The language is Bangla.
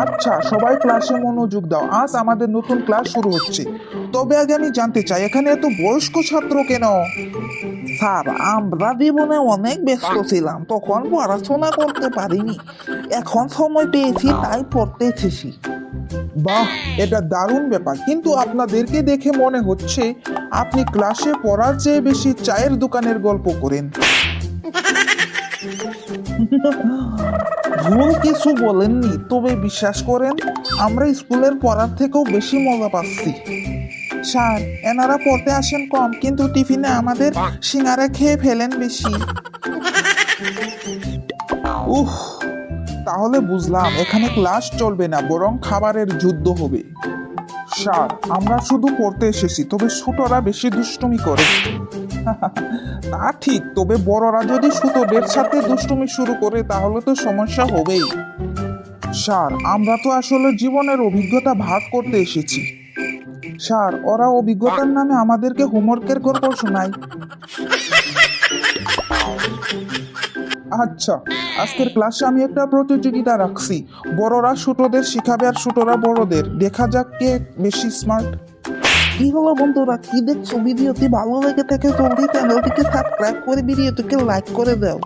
আচ্ছা, সবাই ক্লাসে মনোযোগ দাও, আজ আমাদের নতুন ক্লাস শুরু হচ্ছে। তবে আগে আমি জানতে চাই, এখানে এত বয়স্ক ছাত্র কেন? স্যার, আমরা জীবনে অনেক ব্যস্ত ছিলাম, তখন পড়াশোনা করতে পারিনি। এখন সময় পেয়েছি, তাই পড়তে এসেছি। বাহ, এটা দারুণ ব্যাপার, কিন্তু আপনাদেরকে দেখে মনে হচ্ছে আপনি ক্লাসে পড়ার চেয়ে বেশি চায়ের দোকানের গল্প করেন। ভুল কিছু বলেননি, তবে বিশ্বাস করেন আমরা স্কুলের পড়ার থেকেও বেশি মজা পাচ্ছি। স্যার, এনারা পড়তে আসেন কম, কিন্তু টিফিনে আমাদের সিঙ্গারা খেয়ে ফেলেন বেশি। উফ, তাহলে বুঝলাম এখানে ক্লাস চলবে না, বরং খাবারের যুদ্ধ হবে। স্যার, আমরা শুধু পড়তে এসেছি, তবে ছোটরা বেশি দুষ্টুমি করে। তা ঠিক, তবে বড়রা যদি ছোটদের সাথে দুষ্টুমি শুরু করে তাহলে তো সমস্যা হবেই। স্যার, আমরা তো আসলে জীবনের অভিজ্ঞতা ভাগ করতে এসেছি। স্যার, ওরা অভিজ্ঞতার নামে আমাদেরকে হোমওয়ার্কের গল্প শোনায়। আচ্ছা, আজকের ক্লাসে আমি একটা প্রতিযোগিতা রাখছি। বড়রা ছোটদের শিখাবে আর ছোটরা বড়দের, দেখা যাক কে বেশি স্মার্ট। কি হলো বন্ধুরা, কি দেখছো? ভিডিওটি ভালো লেগে থাকে জলদি চ্যানেলটিকে সাবস্ক্রাইব করে ভিডিওটিকে লাইক করে দাও।